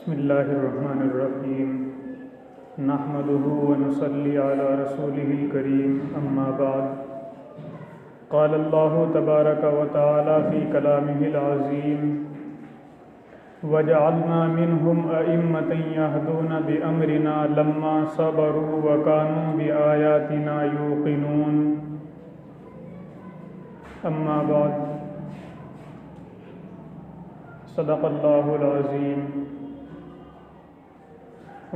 بسم اللہ الرحمن الرحیم نحمده ونصلی علی رسوله الکریم اما بعد قال اللہ تبارک وتعالی فی کلامہ العظیم وجعلنا منهم ائمة يهدون بأمرنا لما صبروا وكانوا بآیاتنا یوقنون اما بعد صدق اللہ العظیم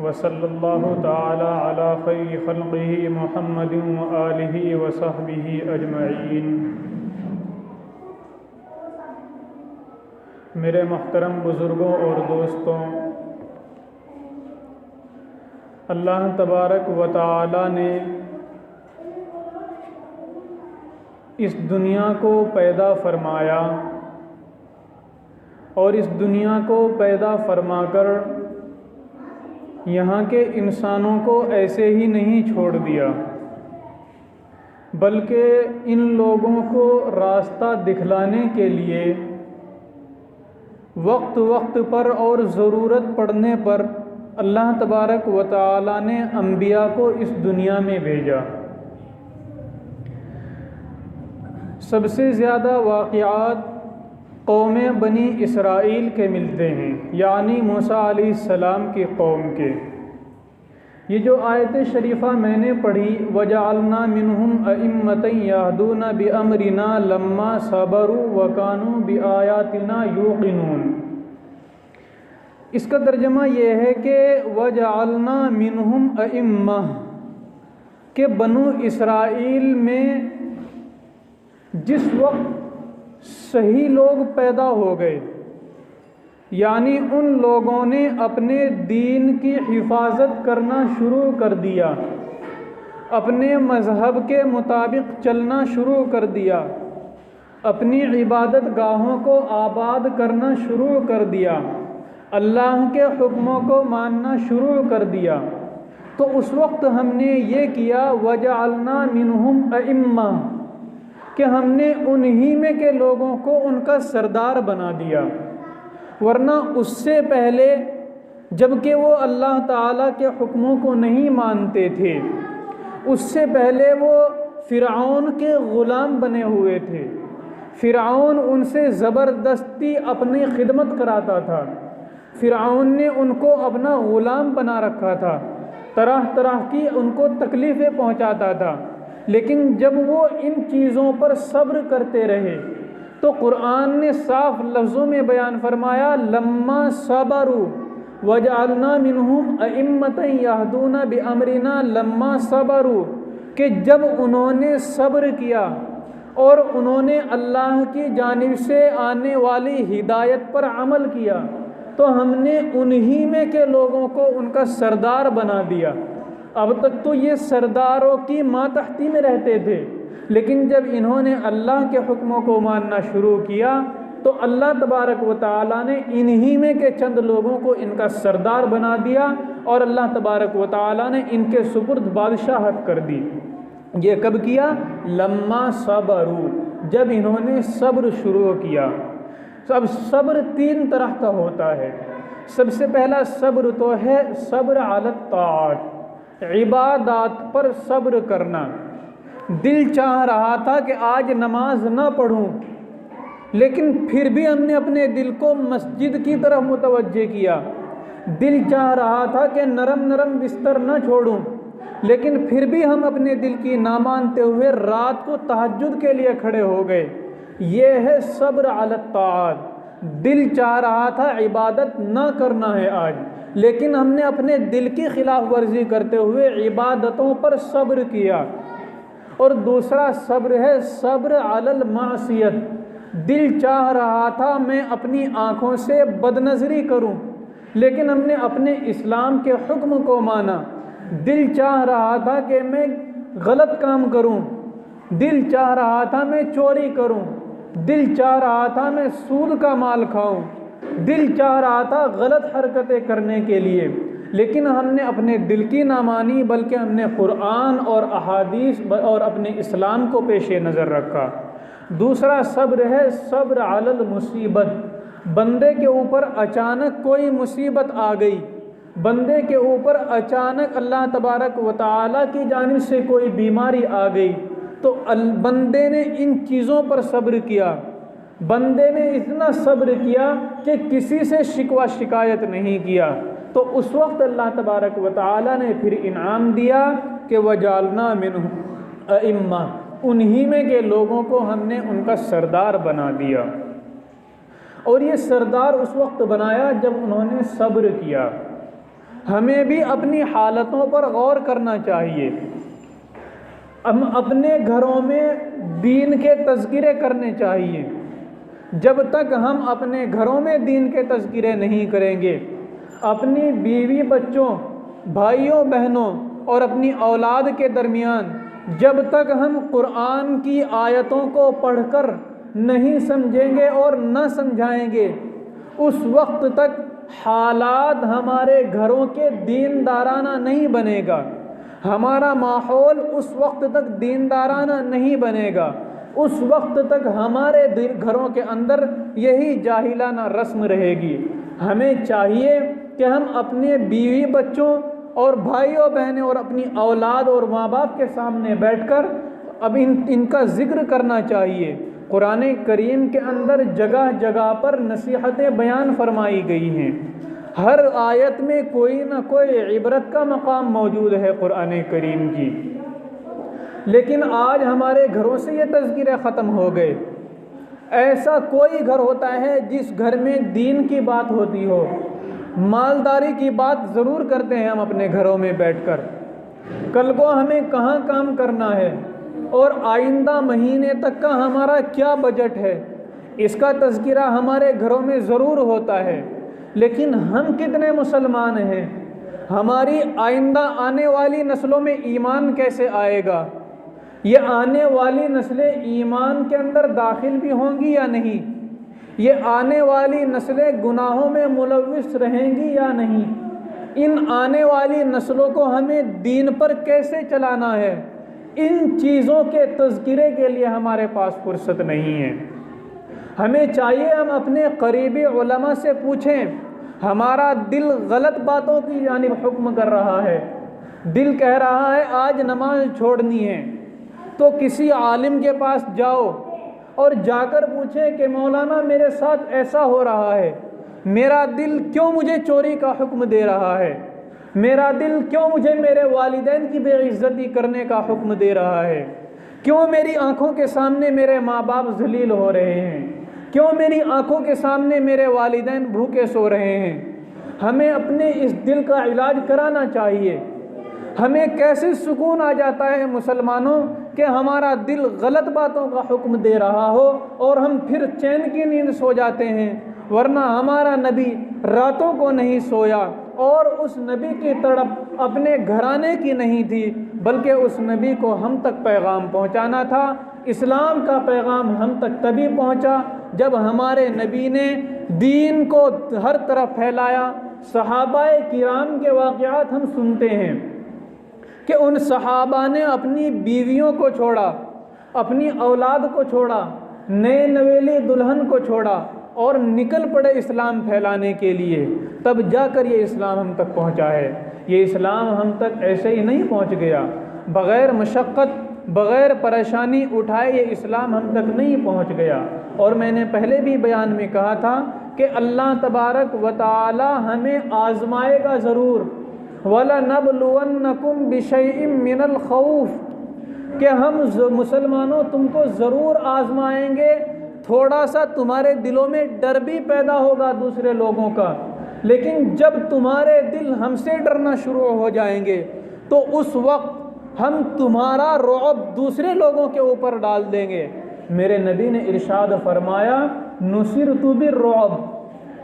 وصلی اللہ تعالی علی خیر خلقہ محمد وآلہ وصحبہ اجمعین۔ میرے محترم بزرگوں اور دوستوں، اللہ تبارک و تعالی نے اس دنیا کو پیدا فرمایا اور اس دنیا کو پیدا فرما کر یہاں کے انسانوں کو ایسے ہی نہیں چھوڑ دیا، بلکہ ان لوگوں کو راستہ دکھلانے کے لیے وقت وقت پر اور ضرورت پڑنے پر اللہ تبارک و تعالی نے انبیاء کو اس دنیا میں بھیجا۔ سب سے زیادہ واقعات قوم بنی اسرائیل کے ملتے ہیں، یعنی موسیٰ علیہ السلام کی قوم کے۔ یہ جو آیت شریفہ میں نے پڑھی وَجَعَلْنَا مِنْهُمْ أَئِمَّةً يَهْدُونَ بِأَمْرِنَا لَمَّا صَبَرُوا وَكَانُوا بِآيَاتِنَا يُوقِنُونَ، اس کا ترجمہ یہ ہے کہ وَجَعَلْنَا مِنْهُمْ أَئِمَّةً کہ بنو اسرائیل میں جس وقت صحیح لوگ پیدا ہو گئے، یعنی ان لوگوں نے اپنے دین کی حفاظت کرنا شروع کر دیا، اپنے مذہب کے مطابق چلنا شروع کر دیا، اپنی عبادت گاہوں کو آباد کرنا شروع کر دیا، اللہ کے حکموں کو ماننا شروع کر دیا، تو اس وقت ہم نے یہ کیا وَجَعَلْنَا مِنْهُمْ أَئِمَّةً کہ ہم نے انہی میں کے لوگوں کو ان کا سردار بنا دیا۔ ورنہ اس سے پہلے جب کہ وہ اللہ تعالیٰ کے حکموں کو نہیں مانتے تھے، اس سے پہلے وہ فرعون کے غلام بنے ہوئے تھے۔ فرعون ان سے زبردستی اپنی خدمت کراتا تھا، فرعون نے ان کو اپنا غلام بنا رکھا تھا، طرح طرح کی ان کو تکلیفیں پہنچاتا تھا۔ لیکن جب وہ ان چیزوں پر صبر کرتے رہے تو قرآن نے صاف لفظوں میں بیان فرمایا لما صبروا وجعلنا منہم ائمۃ یہدون بامرنا لما صبروا کہ جب انہوں نے صبر کیا اور انہوں نے اللہ کی جانب سے آنے والی ہدایت پر عمل کیا تو ہم نے انہی میں کے لوگوں کو ان کا سردار بنا دیا۔ اب تک تو یہ سرداروں کی ماتحتی میں رہتے تھے، لیکن جب انہوں نے اللہ کے حکموں کو ماننا شروع کیا تو اللہ تبارک و تعالیٰ نے انہی میں کے چند لوگوں کو ان کا سردار بنا دیا اور اللہ تبارک و تعالیٰ نے ان کے سپرد بادشاہت کر دی۔ یہ کب کیا؟ لما صبروا، جب انہوں نے صبر شروع کیا۔ اب صبر تین طرح کا ہوتا ہے۔ سب سے پہلا صبر تو ہے صبر علی الطاعات، عبادات پر صبر کرنا۔ دل چاہ رہا تھا کہ آج نماز نہ پڑھوں، لیکن پھر بھی ہم نے اپنے دل کو مسجد کی طرف متوجہ کیا۔ دل چاہ رہا تھا کہ نرم نرم بستر نہ چھوڑوں، لیکن پھر بھی ہم اپنے دل کی نہ مانتے ہوئے رات کو تہجد کے لیے کھڑے ہو گئے۔ یہ ہے صبر علی الطاعات۔ دل چاہ رہا تھا عبادت نہ کرنا ہے آج، لیکن ہم نے اپنے دل کی خلاف ورزی کرتے ہوئے عبادتوں پر صبر کیا۔ اور دوسرا صبر ہے صبر علی المعصیت۔ دل چاہ رہا تھا میں اپنی آنکھوں سے بدنظری کروں، لیکن ہم نے اپنے اسلام کے حکم کو مانا۔ دل چاہ رہا تھا کہ میں غلط کام کروں، دل چاہ رہا تھا میں چوری کروں، دل چاہ رہا تھا میں سود کا مال کھاؤں، دل چاہ رہا تھا غلط حرکتیں کرنے کے لیے، لیکن ہم نے اپنے دل کی نہ مانی، بلکہ ہم نے قرآن اور احادیث اور اپنے اسلام کو پیش نظر رکھا۔ دوسرا صبر ہے صبر علی المصیبت۔ بندے کے اوپر اچانک کوئی مصیبت آ گئی، بندے کے اوپر اچانک اللہ تبارک و تعالیٰ کی جانب سے کوئی بیماری آ گئی، تو بندے نے ان چیزوں پر صبر کیا، بندے نے اتنا صبر کیا کہ کسی سے شکوہ شکایت نہیں کیا، تو اس وقت اللہ تبارک و تعالیٰ نے پھر انعام دیا کہ وَجَعَلْنَا مِنْهُمْ أَئِمَّةً، انہی میں کے لوگوں کو ہم نے ان کا سردار بنا دیا۔ اور یہ سردار اس وقت بنایا جب انہوں نے صبر کیا۔ ہمیں بھی اپنی حالتوں پر غور کرنا چاہیے۔ ہم اپنے گھروں میں دین کے تذکرے کرنے چاہیے۔ جب تک ہم اپنے گھروں میں دین کے تذکرے نہیں کریں گے، اپنی بیوی بچوں، بھائیوں بہنوں اور اپنی اولاد کے درمیان جب تک ہم قرآن کی آیتوں کو پڑھ کر نہیں سمجھیں گے اور نہ سمجھائیں گے، اس وقت تک حالات ہمارے گھروں کے دیندارانہ نہیں بنے گا، ہمارا ماحول اس وقت تک دیندارانہ نہیں بنے گا، اس وقت تک ہمارے گھروں کے اندر یہی جاہلانہ رسم رہے گی۔ ہمیں چاہیے کہ ہم اپنے بیوی بچوں اور بھائیوں بہنوں اور اپنی اولاد اور ماں باپ کے سامنے بیٹھ کر اب ان کا ذکر کرنا چاہیے۔ قرآن کریم کے اندر جگہ جگہ پر نصیحتیں بیان فرمائی گئی ہیں، ہر آیت میں کوئی نہ کوئی عبرت کا مقام موجود ہے قرآن کریم کی، لیکن آج ہمارے گھروں سے یہ تذکرے ختم ہو گئے۔ ایسا کوئی گھر ہوتا ہے جس گھر میں دین کی بات ہوتی ہو، مالداری کی بات ضرور کرتے ہیں ہم اپنے گھروں میں بیٹھ کر، کل کو ہمیں کہاں کام کرنا ہے اور آئندہ مہینے تک کا ہمارا کیا بجٹ ہے، اس کا تذکرہ ہمارے گھروں میں ضرور ہوتا ہے، لیکن ہم کتنے مسلمان ہیں؟ ہماری آئندہ آنے والی نسلوں میں ایمان کیسے آئے گا؟ یہ آنے والی نسلیں ایمان کے اندر داخل بھی ہوں گی یا نہیں؟ یہ آنے والی نسلیں گناہوں میں ملوث رہیں گی یا نہیں؟ ان آنے والی نسلوں کو ہمیں دین پر کیسے چلانا ہے؟ ان چیزوں کے تذکرے کے لیے ہمارے پاس فرصت نہیں ہے۔ ہمیں چاہیے ہم اپنے قریبی علماء سے پوچھیں، ہمارا دل غلط باتوں کی جانب حکم کر رہا ہے، دل کہہ رہا ہے آج نماز چھوڑنی ہے، تو کسی عالم کے پاس جاؤ اور جا کر پوچھیں کہ مولانا میرے ساتھ ایسا ہو رہا ہے، میرا دل کیوں مجھے چوری کا حکم دے رہا ہے، میرا دل کیوں مجھے میرے والدین کی بے عزتی کرنے کا حکم دے رہا ہے، کیوں میری آنکھوں کے سامنے میرے ماں باپ ذلیل ہو رہے ہیں، کیوں میری آنکھوں کے سامنے میرے والدین بھوکے سو رہے ہیں۔ ہمیں اپنے اس دل کا علاج کرانا چاہیے۔ ہمیں کیسے سکون آ جاتا ہے مسلمانوں کہ ہمارا دل غلط باتوں کا حکم دے رہا ہو اور ہم پھر چین کی نیند سو جاتے ہیں، ورنہ ہمارا نبی راتوں کو نہیں سویا، اور اس نبی کی تڑپ اپنے گھرانے کی نہیں تھی، بلکہ اس نبی کو ہم تک پیغام پہنچانا تھا۔ اسلام کا پیغام ہم تک تبھی پہنچا جب ہمارے نبی نے دین کو ہر طرف پھیلایا۔ صحابہ کرام کے واقعات ہم سنتے ہیں کہ ان صحابہ نے اپنی بیویوں کو چھوڑا، اپنی اولاد کو چھوڑا، نئے نویلی دلہن کو چھوڑا اور نکل پڑے اسلام پھیلانے کے لیے، تب جا کر یہ اسلام ہم تک پہنچا ہے۔ یہ اسلام ہم تک ایسے ہی نہیں پہنچ گیا، بغیر مشقت، بغیر پریشانی اٹھائے یہ اسلام ہم تک نہیں پہنچ گیا۔ اور میں نے پہلے بھی بیان میں کہا تھا کہ اللہ تبارک و تعالی ہمیں آزمائے گا ضرور، وَلَنَبْلُوَنَّكُمْ بِشَيْءٍ مِّنَ الْخَوْفِ، کہ ہم مسلمانوں تم کو ضرور آزمائیں گے، تھوڑا سا تمہارے دلوں میں ڈر بھی پیدا ہوگا دوسرے لوگوں کا، لیکن جب تمہارے دل ہم سے ڈرنا شروع ہو جائیں گے تو اس وقت ہم تمہارا رعب دوسرے لوگوں کے اوپر ڈال دیں گے۔ میرے نبی نے ارشاد فرمایا نصرت بالرعب،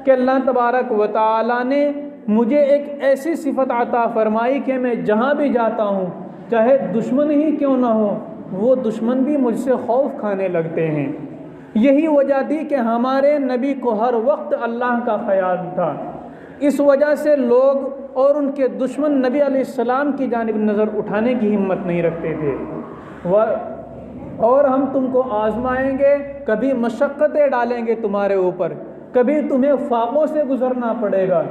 کہ اللہ تبارک و تعالی نے مجھے ایک ایسی صفت عطا فرمائی کہ میں جہاں بھی جاتا ہوں چاہے دشمن ہی کیوں نہ ہو، وہ دشمن بھی مجھ سے خوف کھانے لگتے ہیں۔ یہی وجہ تھی کہ ہمارے نبی کو ہر وقت اللہ کا خیال تھا، اس وجہ سے لوگ اور ان کے دشمن نبی علیہ السلام کی جانب نظر اٹھانے کی ہمت نہیں رکھتے تھے۔ اور ہم تم کو آزمائیں گے، کبھی مشقتیں ڈالیں گے تمہارے اوپر، کبھی تمہیں فاقوں سے گزرنا پڑے گا،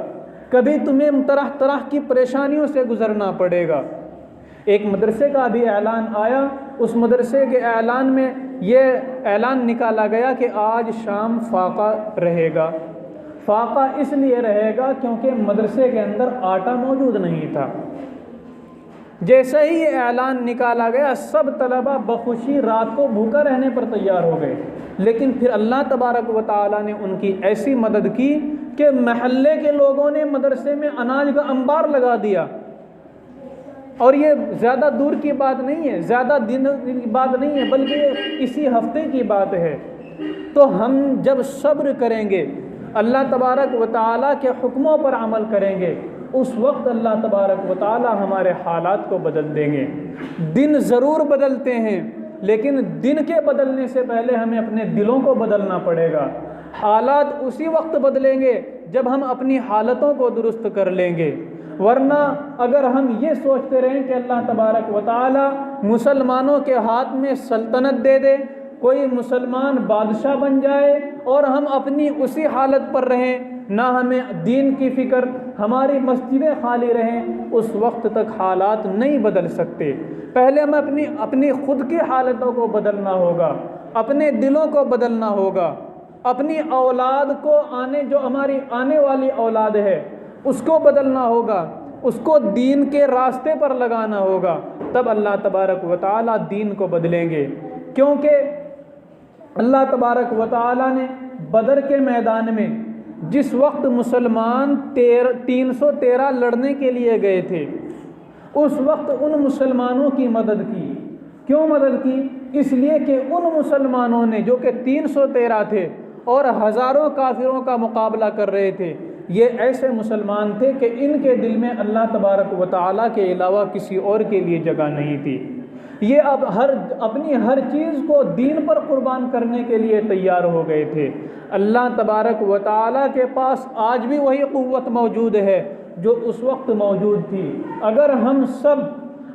کبھی تمہیں طرح طرح کی پریشانیوں سے گزرنا پڑے گا۔ ایک مدرسے کا بھی اعلان آیا، اس مدرسے کے اعلان میں یہ اعلان نکالا گیا کہ آج شام فاقہ رہے گا۔ فاقہ اس لیے رہے گا کیونکہ مدرسے کے اندر آٹا موجود نہیں تھا۔ جیسے ہی یہ اعلان نکالا گیا، سب طلبہ بخوشی رات کو بھوکا رہنے پر تیار ہو گئے، لیکن پھر اللہ تبارک و تعالیٰ نے ان کی ایسی مدد کی کہ محلے کے لوگوں نے مدرسے میں اناج کا انبار لگا دیا۔ اور یہ زیادہ دور کی بات نہیں ہے، زیادہ دن کی بات نہیں ہے، بلکہ یہ اسی ہفتے کی بات ہے۔ تو ہم جب صبر کریں گے، اللہ تبارک و تعالیٰ کے حکموں پر عمل کریں گے، اس وقت اللہ تبارک و تعالیٰ ہمارے حالات کو بدل دیں گے۔ دن ضرور بدلتے ہیں، لیکن دن کے بدلنے سے پہلے ہمیں اپنے دلوں کو بدلنا پڑے گا۔ حالات اسی وقت بدلیں گے جب ہم اپنی حالتوں کو درست کر لیں گے، ورنہ اگر ہم یہ سوچتے رہیں کہ اللہ تبارک و تعالیٰ مسلمانوں کے ہاتھ میں سلطنت دے دے، کوئی مسلمان بادشاہ بن جائے اور ہم اپنی اسی حالت پر رہیں، نہ ہمیں دین کی فکر، ہماری مسجدیں خالی رہیں، اس وقت تک حالات نہیں بدل سکتے۔ پہلے ہمیں اپنی خود کی حالتوں کو بدلنا ہوگا، اپنے دلوں کو بدلنا ہوگا، اپنی اولاد کو جو ہماری آنے والی اولاد ہے اس کو بدلنا ہوگا، اس کو دین کے راستے پر لگانا ہوگا، تب اللہ تبارک و تعالیٰ دین کو بدلیں گے۔ کیونکہ اللہ تبارک و تعالیٰ نے بدر کے میدان میں جس وقت مسلمان 313 لڑنے کے لیے گئے تھے، اس وقت ان مسلمانوں کی مدد کی۔ کیوں مدد کی؟ اس لیے کہ ان مسلمانوں نے جو کہ 313 تھے اور ہزاروں کافروں کا مقابلہ کر رہے تھے، یہ ایسے مسلمان تھے کہ ان کے دل میں اللہ تبارک و تعالیٰ کے علاوہ کسی اور کے لیے جگہ نہیں تھی۔ یہ اب اپنی ہر چیز کو دین پر قربان کرنے کے لیے تیار ہو گئے تھے۔ اللہ تبارک و تعالیٰ کے پاس آج بھی وہی قوت موجود ہے جو اس وقت موجود تھی۔ اگر ہم سب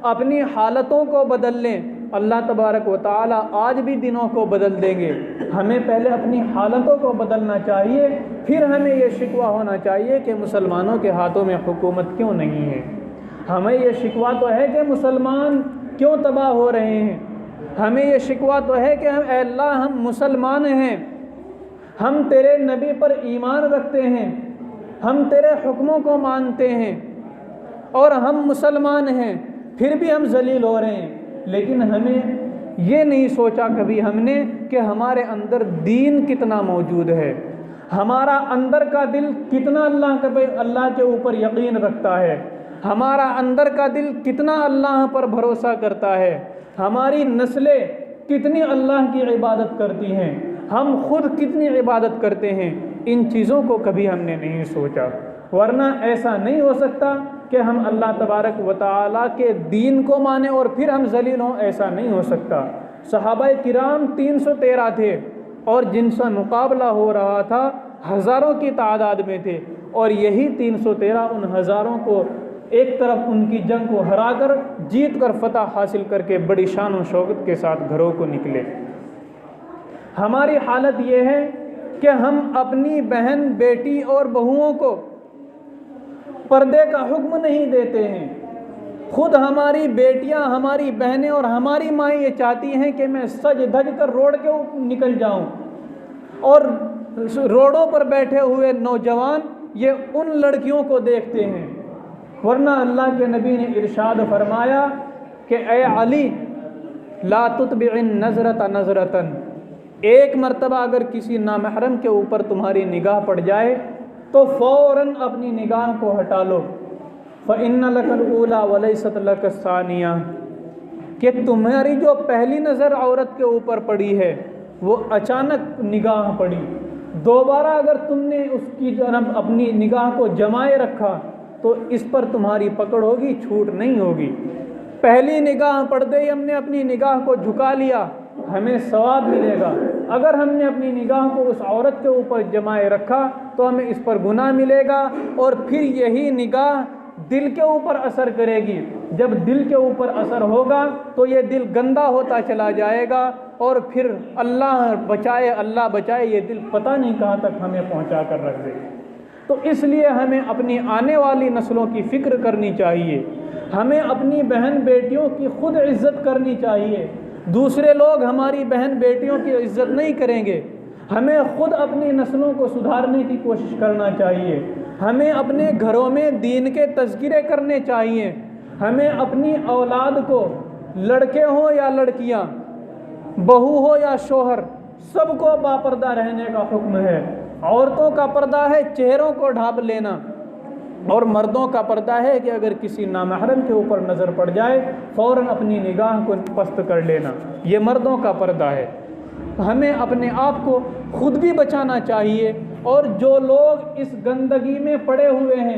اپنی حالتوں کو بدل لیں، اللہ تبارک و تعالیٰ آج بھی دنوں کو بدل دیں گے۔ ہمیں پہلے اپنی حالتوں کو بدلنا چاہیے، پھر ہمیں یہ شکوہ ہونا چاہیے کہ مسلمانوں کے ہاتھوں میں حکومت کیوں نہیں ہے۔ ہمیں یہ شکوہ تو ہے کہ مسلمان کیوں تباہ ہو رہے ہیں، ہمیں یہ شکوہ تو ہے کہ اے اللہ ہم مسلمان ہیں، ہم تیرے نبی پر ایمان رکھتے ہیں، ہم تیرے حکموں کو مانتے ہیں اور ہم مسلمان ہیں، پھر بھی ہم ذلیل ہو رہے ہیں۔ لیکن ہمیں یہ نہیں سوچا کبھی ہم نے کہ ہمارے اندر دین کتنا موجود ہے، ہمارا اندر کا دل کتنا اللہ کے اوپر یقین رکھتا ہے، ہمارا اندر کا دل کتنا اللہ پر بھروسہ کرتا ہے، ہماری نسلیں کتنی اللہ کی عبادت کرتی ہیں، ہم خود کتنی عبادت کرتے ہیں۔ ان چیزوں کو کبھی ہم نے نہیں سوچا، ورنہ ایسا نہیں ہو سکتا کہ ہم اللہ تبارک و تعالیٰ کے دین کو مانیں اور پھر ہم ذلیل ہوں، ایسا نہیں ہو سکتا۔ صحابہ کرام 313 تھے اور جن سے مقابلہ ہو رہا تھا ہزاروں کی تعداد میں تھے، اور یہی 313 ان ہزاروں کو ایک طرف ان کی جنگ کو ہرا کر جیت کر فتح حاصل کر کے بڑی شان و شوکت کے ساتھ گھروں کو نکلے۔ ہماری حالت یہ ہے کہ ہم اپنی بہن بیٹی اور بہوؤں کو پردے کا حکم نہیں دیتے ہیں۔ خود ہماری بیٹیاں، ہماری بہنیں اور ہماری مائیں یہ چاہتی ہیں کہ میں سج دھج کر روڈ کے نکل جاؤں، اور روڈوں پر بیٹھے ہوئے نوجوان یہ ان لڑکیوں کو دیکھتے ہیں۔ ورنہ اللہ کے نبی نے ارشاد فرمایا کہ اے علی لا تتبع النظرۃ نظرۃ، ایک مرتبہ اگر کسی نامحرم کے اوپر تمہاری نگاہ پڑ جائے تو فوراً اپنی نگاہ کو ہٹا لو، فإن لك الأولى وليست لك الثانية، کہ تمہاری جو پہلی نظر عورت کے اوپر پڑی ہے وہ اچانک نگاہ پڑی، دوبارہ اگر تم نے اس کی جانب اپنی نگاہ کو جمائے رکھا تو اس پر تمہاری پکڑ ہوگی، چھوٹ نہیں ہوگی۔ پہلی نگاہ پڑتے ہی ہم نے اپنی نگاہ کو جھکا لیا، ہمیں ثواب ملے گا۔ اگر ہم نے اپنی نگاہ کو اس عورت کے اوپر جمائے رکھا تو ہمیں اس پر گناہ ملے گا، اور پھر یہی نگاہ دل کے اوپر اثر کرے گی۔ جب دل کے اوپر اثر ہوگا تو یہ دل گندا ہوتا چلا جائے گا، اور پھر اللہ بچائے یہ دل پتہ نہیں کہاں تک ہمیں پہنچا کر رکھ دے۔ تو اس لیے ہمیں اپنی آنے والی نسلوں کی فکر کرنی چاہیے، ہمیں اپنی بہن بیٹیوں کی خود عزت کرنی چاہیے۔ دوسرے لوگ ہماری بہن بیٹیوں کی عزت نہیں کریں گے، ہمیں خود اپنی نسلوں کو سدھارنے کی کوشش کرنا چاہیے، ہمیں اپنے گھروں میں دین کے تذکرے کرنے چاہیے، ہمیں اپنی اولاد کو، لڑکے ہوں یا لڑکیاں، بہو ہو یا شوہر، سب کو باپردہ رہنے کا حکم ہے۔ عورتوں کا پردہ ہے چہروں کو ڈھانپ لینا، اور مردوں کا پردہ ہے کہ اگر کسی نامحرم کے اوپر نظر پڑ جائے فوراً اپنی نگاہ کو پست کر لینا، یہ مردوں کا پردہ ہے۔ ہمیں اپنے آپ کو خود بھی بچانا چاہیے، اور جو لوگ اس گندگی میں پڑے ہوئے ہیں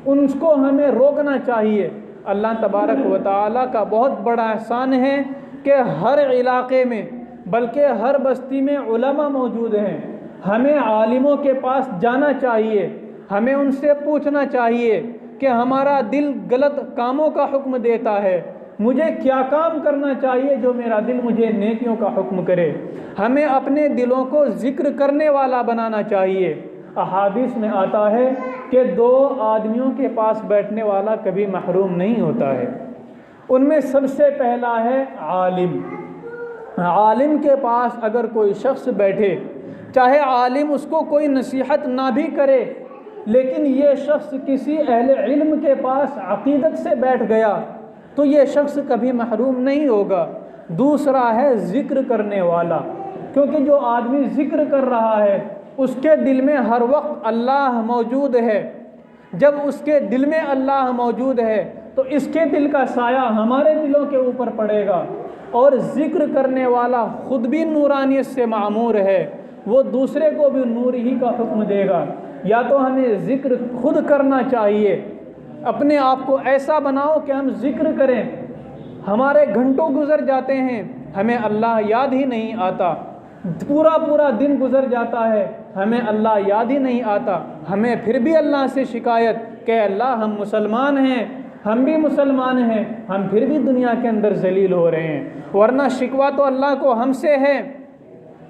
ان کو ہمیں روکنا چاہیے۔ اللہ تبارک و تعالیٰ کا بہت بڑا احسان ہے کہ ہر علاقے میں بلکہ ہر بستی میں علماء موجود ہیں۔ ہمیں عالموں کے پاس جانا چاہیے، ہمیں ان سے پوچھنا چاہیے کہ ہمارا دل غلط کاموں کا حکم دیتا ہے، مجھے کیا کام کرنا چاہیے جو میرا دل مجھے نیکیوں کا حکم کرے۔ ہمیں اپنے دلوں کو ذکر کرنے والا بنانا چاہیے۔ احادیث میں آتا ہے کہ 2 آدمیوں کے پاس بیٹھنے والا کبھی محروم نہیں ہوتا ہے، ان میں سب سے پہلا ہے عالم۔ عالم کے پاس اگر کوئی شخص بیٹھے، چاہے عالم اس کو کوئی نصیحت نہ بھی کرے، لیکن یہ شخص کسی اہل علم کے پاس عقیدت سے بیٹھ گیا تو یہ شخص کبھی محروم نہیں ہوگا۔ دوسرا ہے ذکر کرنے والا، کیونکہ جو آدمی ذکر کر رہا ہے اس کے دل میں ہر وقت اللہ موجود ہے۔ جب اس کے دل میں اللہ موجود ہے تو اس کے دل کا سایہ ہمارے دلوں کے اوپر پڑے گا، اور ذکر کرنے والا خود بھی نورانیت سے معمور ہے، وہ دوسرے کو بھی نور ہی کا حکم دے گا۔ یا تو ہمیں ذکر خود کرنا چاہیے، اپنے آپ کو ایسا بناؤ کہ ہم ذکر کریں۔ ہمارے گھنٹوں گزر جاتے ہیں ہمیں اللہ یاد ہی نہیں آتا، پورا دن گزر جاتا ہے ہمیں اللہ یاد ہی نہیں آتا، ہمیں پھر بھی اللہ سے شکایت کہ اللہ ہم مسلمان ہیں، ہم بھی مسلمان ہیں، ہم پھر بھی دنیا کے اندر ذلیل ہو رہے ہیں۔ ورنہ شکوہ تو اللہ کو ہم سے ہے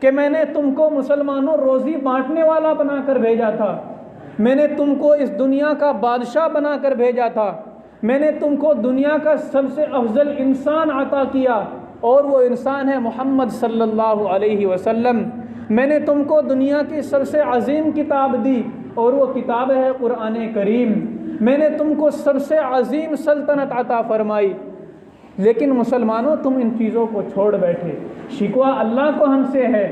کہ میں نے تم کو مسلمانوں روزی بانٹنے والا بنا کر بھیجا تھا، میں نے تم کو اس دنیا کا بادشاہ بنا کر بھیجا تھا، میں نے تم کو دنیا کا سب سے افضل انسان عطا کیا، اور وہ انسان ہے محمد صلی اللہ علیہ وسلم۔ میں نے تم کو دنیا کی سب سے عظیم کتاب دی، اور وہ کتاب ہے قرآن کریم۔ میں نے تم کو سب سے عظیم سلطنت عطا فرمائی، لیکن مسلمانوں تم ان چیزوں کو چھوڑ بیٹھے۔ شکوہ اللہ کو ہم سے ہے،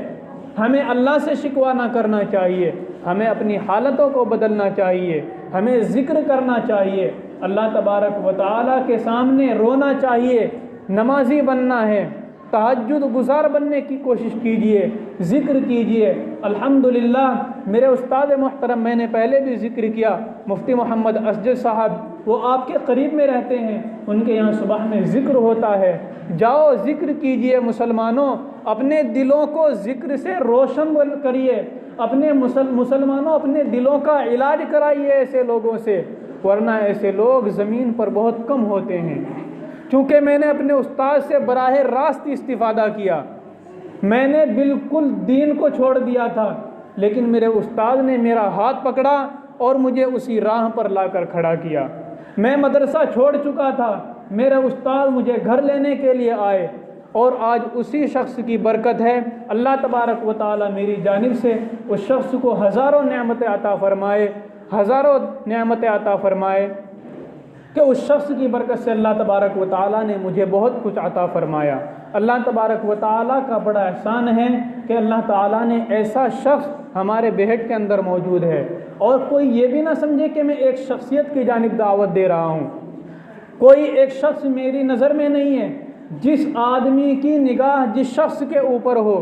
ہمیں اللہ سے شکوہ نہ کرنا چاہیے، ہمیں اپنی حالتوں کو بدلنا چاہیے، ہمیں ذکر کرنا چاہیے، اللہ تبارک و تعالیٰ کے سامنے رونا چاہیے، نمازی بننا ہے، تہجد گزار بننے کی کوشش کیجئے، ذکر کیجئے۔ الحمدللہ میرے استاد محترم، میں نے پہلے بھی ذکر کیا، مفتی محمد اسجد صاحب، وہ آپ کے قریب میں رہتے ہیں، ان کے یہاں صبح میں ذکر ہوتا ہے، جاؤ ذکر کیجئے۔ مسلمانوں اپنے دلوں کو ذکر سے روشن کریے، اپنے مسلمانوں اپنے دلوں کا علاج کرائیے ایسے لوگوں سے، ورنہ ایسے لوگ زمین پر بہت کم ہوتے ہیں۔ چونکہ میں نے اپنے استاد سے براہ راست استفادہ کیا، میں نے بالکل دین کو چھوڑ دیا تھا، لیکن میرے استاد نے میرا ہاتھ پکڑا اور مجھے اسی راہ پر لا کر کھڑا کیا۔ میں مدرسہ چھوڑ چکا تھا، میرے استاد مجھے گھر لینے کے لیے آئے، اور آج اسی شخص کی برکت ہے، اللہ تبارک و تعالیٰ میری جانب سے اس شخص کو ہزاروں نعمتیں عطا فرمائے، ہزاروں نعمتیں عطا فرمائے، کہ اس شخص کی برکت سے اللہ تبارک و تعالیٰ نے مجھے بہت کچھ عطا فرمایا۔ اللہ تبارک و تعالیٰ کا بڑا احسان ہے کہ اللہ تعالیٰ نے ایسا شخص ہمارے بیہٹ کے اندر موجود ہے، اور کوئی یہ بھی نہ سمجھے کہ میں ایک شخصیت کی جانب دعوت دے رہا ہوں، کوئی ایک شخص میری نظر میں نہیں ہے۔ جس آدمی کی نگاہ جس شخص کے اوپر ہو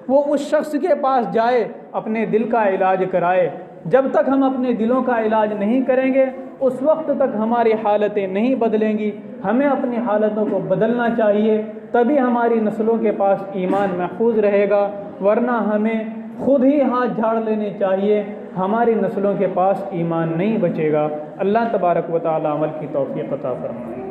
وہ اس شخص کے پاس جائے، اپنے دل کا علاج کرائے۔ جب تک ہم اپنے دلوں کا علاج نہیں کریں گے اس وقت تک ہماری حالتیں نہیں بدلیں گی۔ ہمیں اپنی حالتوں کو بدلنا چاہیے، تبھی ہماری نسلوں کے پاس ایمان محفوظ رہے گا، ورنہ ہمیں خود ہی ہاتھ جھاڑ لینے چاہیے، ہماری نسلوں کے پاس ایمان نہیں بچے گا۔ اللہ تبارک و تعالی عمل کی توفیق عطا فرمائے۔